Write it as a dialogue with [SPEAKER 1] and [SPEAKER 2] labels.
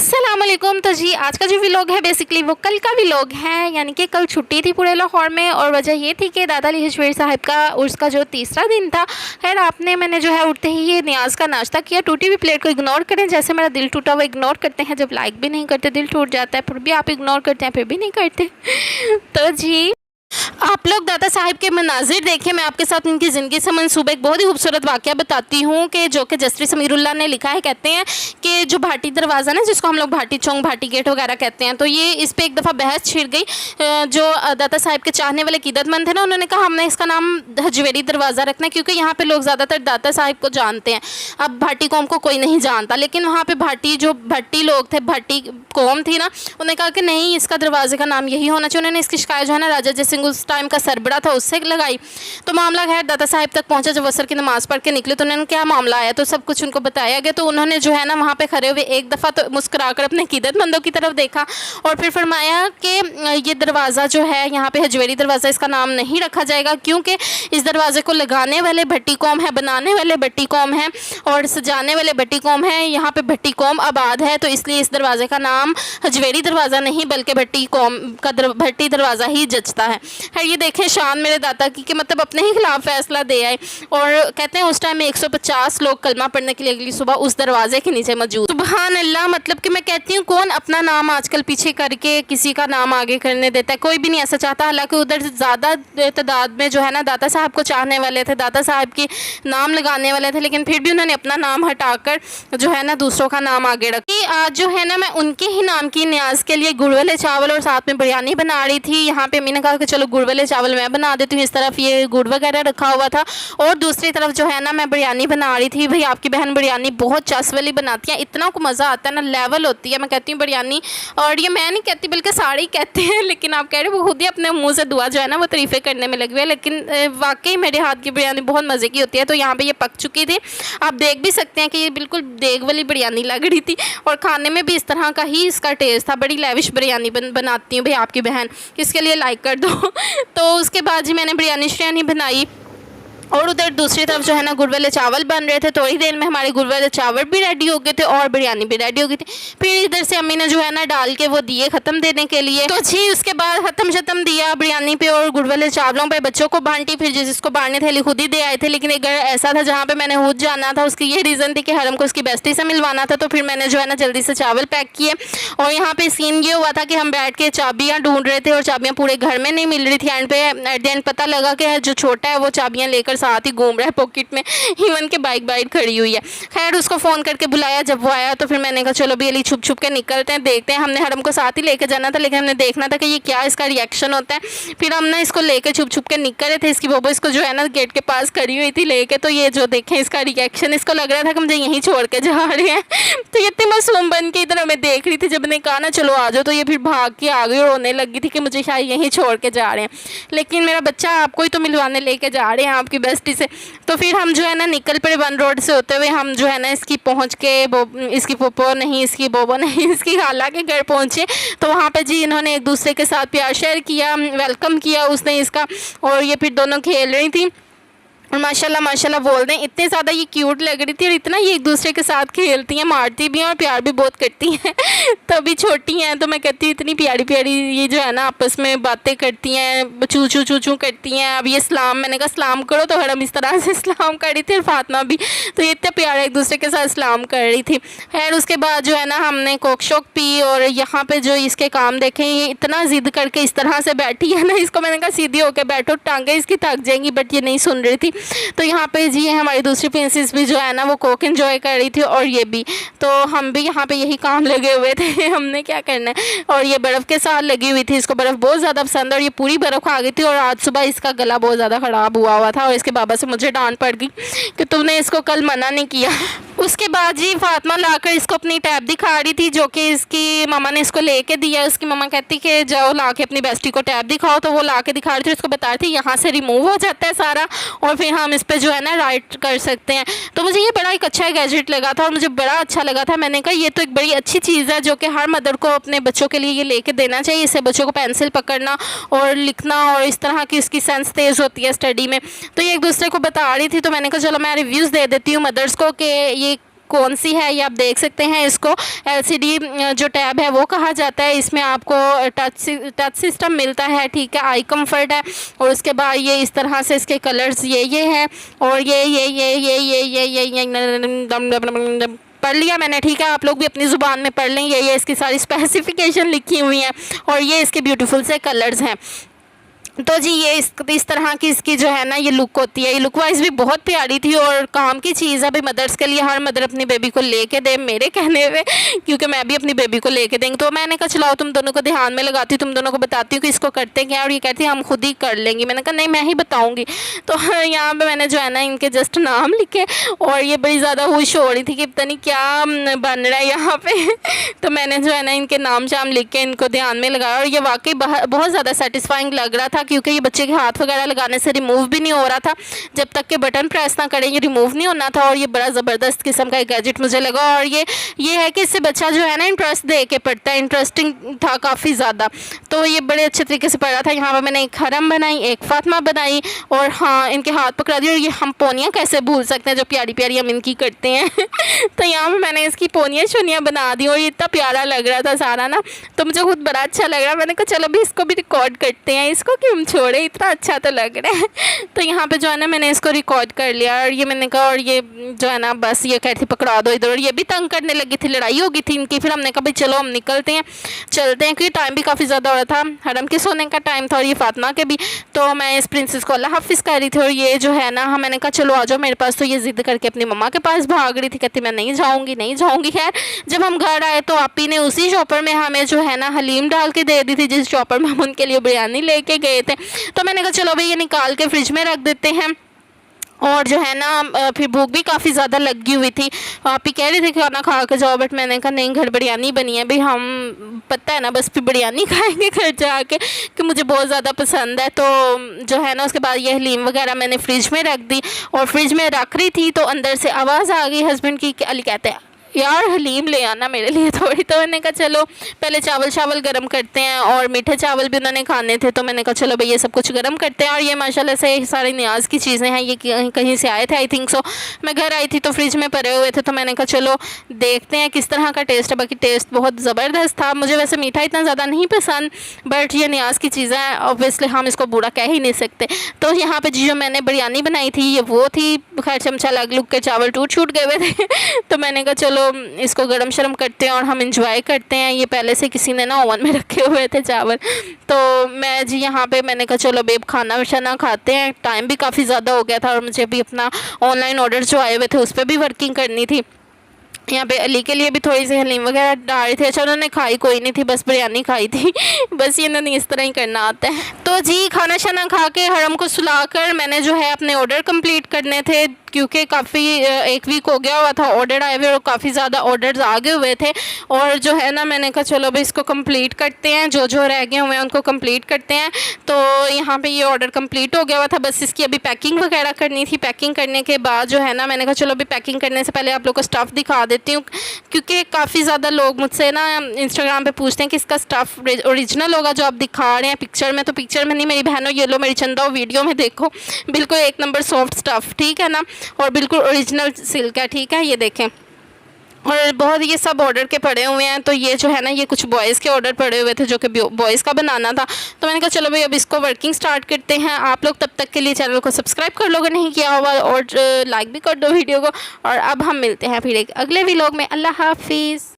[SPEAKER 1] अस्सलामुअलैकुम। तो जी आज का जो व्लॉग है बेसिकली वो कल का व्लॉग है, यानी कि कल छुट्टी थी पूरे लाहौर में और वजह ये थी कि दादा अली हजवेरी साहब का उसका जो तीसरा दिन था। खैर मैंने जो है उठते ही ये न्याज का नाश्ता किया। टूटी हुई प्लेट को इग्नोर करें, जैसे मेरा दिल टूटा हुआ इग्नोर करते हैं, जब लाइक भी नहीं करते दिल टूट जाता है, फिर भी आप इग्नोर करते हैं फिर भी नहीं करते। तो जी आप लोग दादा साहिब के मनाजिर देखें। मैं आपके साथ उनकी ज़िंदगी से मनसूब एक बहुत ही खूबसूरत वाक़या बताती हूँ कि जो कि जस्त्री समीरुल्लाह ने लिखा है। कहते हैं कि जो भाटी दरवाज़ा ना, जिसको हम लोग भाटी चौंक भाटी गेट वगैरह कहते हैं, तो ये इस पर एक दफ़ा बहस छिड़ गई। जो दादा साहिब के चाहने वाले क़ीदतमंद थे ना, उन्होंने कहा हमने इसका नाम हजवेरी दरवाज़ा रखना है क्योंकि यहाँ पर लोग ज़्यादातर दादा साहिब को जानते हैं। अब भाटी कौम को कोई नहीं जानता, लेकिन वहाँ पर भट्टी लोग थे, भट्टी कौम थी ना, उन्होंने कहा कि नहीं, इसका दरवाजे का नाम यही होना चाहिए। उन्होंने इसकी शिकायत जो है ना राजा जय सिंह उस टाइम का सरबरा था उससे लगाई। तो मामला खैर दादा साहिब तक पहुंचा। जब असर की नमाज़ पढ़ के निकले तो उन्होंने क्या मामला आया तो सब कुछ उनको बताया गया। तो उन्होंने जो है ना वहाँ पे खड़े हुए एक दफ़ा तो मुस्कुराकर अपने क़ीदतमंदों की तरफ देखा और फिर फरमाया कि ये दरवाज़ा जो है यहाँ पे हजवेरी दरवाज़ा, इसका नाम नहीं रखा जाएगा क्योंकि इस दरवाज़े को लगाने वाले भट्टी कौम है, बनाने वाले भट्टी कौम है और सजाने वाले भट्टी कौम है। यहाँ पर भट्टी कौम आबाद है, तो इसलिए इस दरवाज़े का नाम हजवेरी दरवाज़ा नहीं बल्कि भट्टी कौम का भट्टी दरवाज़ा ही जचता है। ये देखें शान मेरे दादा की कि मतलब अपने ही खिलाफ फैसला दे आए। और कहते हैं उस टाइम में 150 लोग कलमा पढ़ने के लिए अगली सुबह उस दरवाजे के नीचे मौजूद। सुभान अल्लाह। मतलब कि मैं कहती हूँ कौन अपना नाम आजकल पीछे करके किसी का नाम आगे करने देता है, कोई भी नहीं ऐसा चाहता। हालांकि उधर ज़्यादा तादाद में जो है ना दादा साहब को चाहने वाले थे, दादा साहब की नाम लगाने वाले थे, लेकिन फिर भी उन्होंने अपना नाम हटाकर जो है ना दूसरों का नाम आगे रखा। आज जो है ना मैं उनके ही नाम की न्याज के लिए गुड़ वाले चावल और साथ में बिरयानी बना रही थी। यहाँ पे अम्मी ने कहा कि चलो गुड़ वाले चावल मैं बना देती हूँ। इस तरफ ये गुड़ वगैरह रखा हुआ था और दूसरी तरफ जो है ना मैं बिरयानी बना रही थी। भाई आपकी बहन बिरयानी बहुत चस वाली बनाती है, इतना को मज़ा आता है ना, लेवल होती है। मैं कहती हूँ बिरयानी, और ये मैं नहीं कहती बल्कि सारे ही कहते हैं, लेकिन आप कह रहे हो वो खुद ही अपने मुँह से दुआ जो है ना वो तारीफ़ें करने में लगी हुई है। लेकिन वाकई मेरे हाथ की बिरयानी बहुत मज़े की होती है। तो यहाँ पर ये पक चुकी थी, आप देख भी सकते हैं कि ये बिल्कुल देग वाली बिरयानी लग रही थी और खाने में भी इस तरह का ही इसका टेस्ट था। बड़ी लेविश बिरयानी बनाती हूँ भाई आपकी बहन, इसके लिए लाइक कर दो। तो उसके बाद जी मैंने बिरयानी श्रयानी बनाई और उधर दूसरी तरफ जो है ना गुड़ वाले चावल बन रहे थे। थोड़ी देर में हमारे गुड़ वाले चावल भी रेडी हो गए थे और बिरयानी भी रेडी हो गई थी। फिर इधर से अम्मी ने जो है ना डाल के वो दिए ख़त्म देने के लिए। तो जी उसके बाद ख़त्म दिया बिरयानी पे और गुड़ वाले चावलों पे, बच्चों को बांटी। फिर जिसको बांटने थे खुद ही दे आए थे, लेकिन एक घर ऐसा था जहाँ पर मैंने खुद जाना था। उसकी ये रीज़न थी कि हरम को उसकी बेस्टी से मिलवाना था। तो फिर मैंने जो है ना जल्दी से चावल पैक किए और यहाँ पर सीन ये हुआ था कि हम बैठ के चाबियाँ ढूंढ रहे थे और चाबियाँ पूरे घर में नहीं मिल रही थी। एंड पे एट द एंड पता लगा कि जो छोटा है वो चाबियाँ लेकर साथ ही घूम रहा है पॉकेट में, इवन के बाइक खड़ी हुई है। खैर उसको फ़ोन करके बुलाया, जब वो आया तो फिर मैंने कहा चलो भी अली छुप छुप के निकलते हैं, देखते हैं। हमने हरम को साथ ही लेके जाना था, लेकिन हमने देखना था कि ये क्या इसका रिएक्शन होता है। फिर हम ना इसको लेके छुप छुप के निकल रहे थे। इसकी बोबो इसको जो है ना गेट के पास खड़ी हुई थी लेके, तो ये जो देखें इसका रिएक्शन, इसको लग रहा था कि मुझे यहीं छोड़ के जा रहे हैं। तो ये इतनी मासूम बन के इधर हमें देख रही थी। जब मैंने कहा ना चलो आ जाओ, तो ये फिर भाग के आ गई और रोने लगी थी कि मुझे शायद यहीं छोड़ के जा रहे हैं, लेकिन मेरा बच्चा आपको ही तो मिलवाने लेके जा रहे हैं आपकी बेस्टी से। तो फिर हम जो है ना निकल पड़े वन रोड से होते हुए। हम जो है ना इसकी पहुंच के इसकी पोपो नहीं, इसकी बोबो नहीं, इसकी खाला के घर पहुंचे। तो वहाँ पे जी इन्होंने एक दूसरे के साथ प्यार शेयर किया, वेलकम किया उसने इसका, और ये फिर दोनों खेल रही थी और माशाल्लाह माशाल्लाह बोल दें इतने ज़्यादा ये क्यूट लग रही थी और इतना ये एक दूसरे के साथ खेलती हैं, मारती भी हैं और प्यार भी बहुत करती हैं। तो अभी छोटी हैं तो मैं कहती हूँ इतनी प्यारी प्यारी ये जो है ना आपस में बातें करती हैं, चू चू चू चू करती हैं। अब ये सलाम, मैंने कहा सलाम करो, तो हरम इस तरह से सलाम कर रही थी और फातिमा भी, तो ये इतने प्यारे एक दूसरे के साथ सलाम कर रही थी। खैर उसके बाद जो है ना हमने कोक शोक पी और यहाँ पर जो इसके काम देखें, ये इतना ज़िद करके इस तरह से बैठी है ना, इसको मैंने कहा सीधी होकर बैठो, टांगें इसकी थक जाएंगी, बट ये नहीं सुन रही थी। तो यहाँ पे जी हमारी दूसरी प्रिंसेस भी जो है ना वो कोक एंजॉय कर रही थी और ये भी, तो हम भी यहाँ पे यही काम लगे हुए थे, हमने क्या करना है। और ये बर्फ़ के साथ लगी हुई थी, इसको बर्फ़ बहुत ज़्यादा पसंद है और ये पूरी बर्फ़ खा गई थी। और आज सुबह इसका गला बहुत ज़्यादा ख़राब हुआ था और इसके बाबा से मुझे डांट पड़ गई कि तुमने इसको कल मना नहीं किया। उसके बाद जी फातिमा लाकर इसको अपनी टैब दिखा रही थी, जो कि इसकी मामा ने इसको लेके दिया। उसकी मामा कहती कि जाओ ला के अपनी बेस्टी को टैब दिखाओ, तो वो ला के दिखा रही थी, उसको बता रही थी यहाँ से रिमूव हो जाता है सारा और फिर हम इस पर जो है ना राइट कर सकते हैं। तो मुझे ये बड़ा एक अच्छा गैजेट लगा था और मुझे बड़ा अच्छा लगा था। मैंने कहा ये तो एक बड़ी अच्छी चीज़ है जो कि हर मदर को अपने बच्चों के लिए ये लेके देना चाहिए। इससे बच्चों को पेंसिल पकड़ना और लिखना और इस तरह की इसकी सेंस तेज़ होती है स्टडी में। तो ये एक दूसरे को बता रही थी, तो मैंने कहा चलो मैं रिव्यूज़ दे देती हूँ मदर्स को कि ये कौन सी है, ये आप देख सकते हैं। इसको LCD जो टैब है वो कहा जाता है। इसमें आपको टच सिस्टम मिलता है, ठीक है, आई कंफर्ट है। और उसके बाद ये इस तरह से इसके कलर्स ये हैं और ये पढ़ लिया मैंने, ठीक है, आप लोग भी अपनी ज़ुबान में पढ़ लें। ये इसकी सारी स्पेसिफिकेशन लिखी हुई हैं और ये इसके ब्यूटीफुल से कलर्स हैं। तो जी ये इस तरह की इसकी जो है ना ये लुक होती है। ये लुक वाइज भी बहुत प्यारी थी और काम की चीज़ है भाई मदर्स के लिए। हर मदर अपनी बेबी को लेके दे मेरे कहने में, क्योंकि मैं भी अपनी बेबी को लेके देंगी। तो मैंने कहा चलाओ तुम दोनों को ध्यान में लगाती हूँ, तुम दोनों को बताती हूँ कि इसको करते क्या। और ये कहती है हम खुद ही कर लेंगी। मैंने कहा नहीं मैं ही बताऊँगी। तो यहाँ पर मैंने जो है ना इनके जस्ट नाम लिखे और ये बड़ी ज़्यादा खुश हो रही थी कि पता नहीं क्या बन रहा है यहाँ पर। तो मैंने जो है ना इनके नाम शाम लिख के इनको ध्यान में लगाया और ये वाकई बहुत ज़्यादा सेटिस्फाइंग लग रहा था, क्योंकि ये बच्चे के हाथ वगैरह लगाने से रिमूव भी नहीं हो रहा था। जब तक के बटन प्रेस ना करें ये रिमूव नहीं होना था। और ये बड़ा ज़बरदस्त किस्म का एक गैजेट मुझे लगा। और ये है कि इससे बच्चा जो है ना इंटरेस्ट दे के पढ़ता है। इंटरेस्टिंग था काफ़ी ज़्यादा, तो ये बड़े अच्छे तरीके से पढ़ रहा था। यहाँ पर मैंने एक हरम बनाई, एक फातिमा बनाई और हाँ इनके हाथ पकड़ा दी। और ये हम पोनियाँ कैसे भूल सकते हैं जो प्यारी प्यारी हम इनकी करते हैं। तो यहाँ पर मैंने इसकी पोनियाँ शोनियाँ बना दी और ये इतना प्यारा लग रहा था सारा ना, तो मुझे खुद बड़ा अच्छा लग रहा। मैंने कहा चलो अभी इसको भी रिकॉर्ड करते हैं, इसको क्यों हम छोड़े, इतना अच्छा तो लग रहा है। तो यहाँ पे जो है ना मैंने इसको रिकॉर्ड कर लिया और ये मैंने कहा और ये जो है ना बस ये कहती पकड़ा दो इधर। और ये भी तंग करने लगी थी, लड़ाई हो गई थी इनकी। फिर हमने कहा भाई चलो हम निकलते हैं, चलते हैं, क्योंकि टाइम भी काफ़ी ज़्यादा हो रहा था। हरम के सोने का टाइम था और ये फातिमा के भी। तो मैं इस प्रिंसेस को अल्लाह हाफिज़ कर रही थी और ये जो है ना मैंने कहा चलो आ जाओ मेरे पास। तो ये ज़िद करके अपनी मम्मा के पास भाग रही थी, कहती मैं नहीं जाऊँगी नहीं जाऊँगी। खैर जब हम घर आए तो आपी ने उसी चॉपर में हमें जो है ना हलीम डाल के दे दी थी जिस चॉपर में हम उनके लिए बिरयानी लेके गए थे। तो मैंने कहा चलो भाई ये निकाल के फ्रिज में रख देते हैं। और जो है ना फिर भूख भी काफ़ी ज़्यादा लगी हुई थी। आप ही कह रहे थे खाना खा के जाओ, बट मैंने कहा नहीं घर बिरयानी बनी है भाई, हम पता है ना बस फिर बिरयानी खाएंगे घर जाके कि मुझे बहुत ज़्यादा पसंद है। तो जो है ना उसके बाद ये हलीम वगैरह मैंने फ्रिज में रख दी और फ्रिज में रख रही थी तो अंदर से आवाज़ आ गई हस्बैंड की। अली कहते हैं यार हलीम ले आना मेरे लिए थोड़ी। तो मैंने कहा चलो पहले चावल गरम करते हैं और मीठे चावल भी उन्होंने खाने थे। तो मैंने कहा चलो भाई ये सब कुछ गरम करते हैं। और ये माशाल्लाह से सारे न्याज की चीज़ें हैं, ये कहीं से आए थे आई थिंक सो। मैं घर आई थी तो फ्रिज में पड़े हुए थे, तो मैंने कहा चलो देखते हैं किस तरह का टेस्ट है। बाकी टेस्ट बहुत ज़बरदस्त था। मुझे वैसे मीठा इतना ज़्यादा नहीं पसंद, बट ये न्याज की चीज़ें हैं ऑब्वियसली हम इसको बुरा कह ही नहीं सकते। तो यहाँ पर जो मैंने बिरयानी बनाई थी ये वो थी। खैर चमचा लग लुग के चावल टूट गए हुए थे। तो मैंने कहा चलो इसको गरम शरम करते हैं और हम इंजॉय करते हैं। ये पहले से किसी ने ना ओवन में रखे हुए थे चावल। तो मैं जी यहाँ पे मैंने कहा चलो बेब खाना शाना खाते हैं। टाइम भी काफ़ी ज़्यादा हो गया था और मुझे भी अपना ऑनलाइन ऑर्डर जो आए हुए थे उस पर भी वर्किंग करनी थी। यहाँ पे अली के लिए भी थोड़ी सी हलीम वगैरह डाल रही थी। अच्छा उन्होंने खाई कोई नहीं थी, बस बिरयानी खाई थी। बस ये इन्होंने इस तरह ही करना आता है। तो जी खाना शाना खा के हरम को सुलाकर मैंने जो है अपने ऑर्डर कंप्लीट करने थे, क्योंकि काफ़ी एक वीक हो गया हुआ था ऑर्डर आए हुए और काफ़ी ज़्यादा ऑर्डर्स आ गए हुए थे। और जो है ना मैंने कहा चलो भाई इसको कंप्लीट करते हैं, जो रह गए हुए हैं उनको कंप्लीट करते हैं। तो यहाँ पे ये ऑर्डर कंप्लीट हो गया हुआ था, बस इसकी अभी पैकिंग वगैरह करनी थी। पैकिंग करने के बाद जो है ना मैंने कहा चलो अभी पैकिंग करने से पहले आप लोग को स्टफ़ दिखा देती हूँ, क्योंकि काफ़ी ज़्यादा लोग मुझसे ना इंस्टाग्राम पे पूछते हैं कि इसका स्टफ़ ओरिजिनल होगा जो आप दिखा रहे हैं पिक्चर में। तो पिक्चर में नहीं मेरी बहनों, ये लो मेरी चंदा वीडियो में देखो, बिल्कुल एक नंबर सॉफ्ट स्टफ़, ठीक है ना, और बिल्कुल ओरिजिनल सिल्क है, ठीक है, ये देखें। और बहुत ये सब ऑर्डर के पड़े हुए हैं। तो ये जो है ना ये कुछ बॉयज़ के ऑर्डर पड़े हुए थे जो कि बॉयज़ का बनाना था। तो मैंने कहा चलो भाई अब इसको वर्किंग स्टार्ट करते हैं। आप लोग तब तक के लिए चैनल को सब्सक्राइब कर लोगे नहीं किया हुआ और लाइक भी कर दो वीडियो को। और अब हम मिलते हैं फिर एक अगले व्लॉग में। अल्लाह हाफिज़।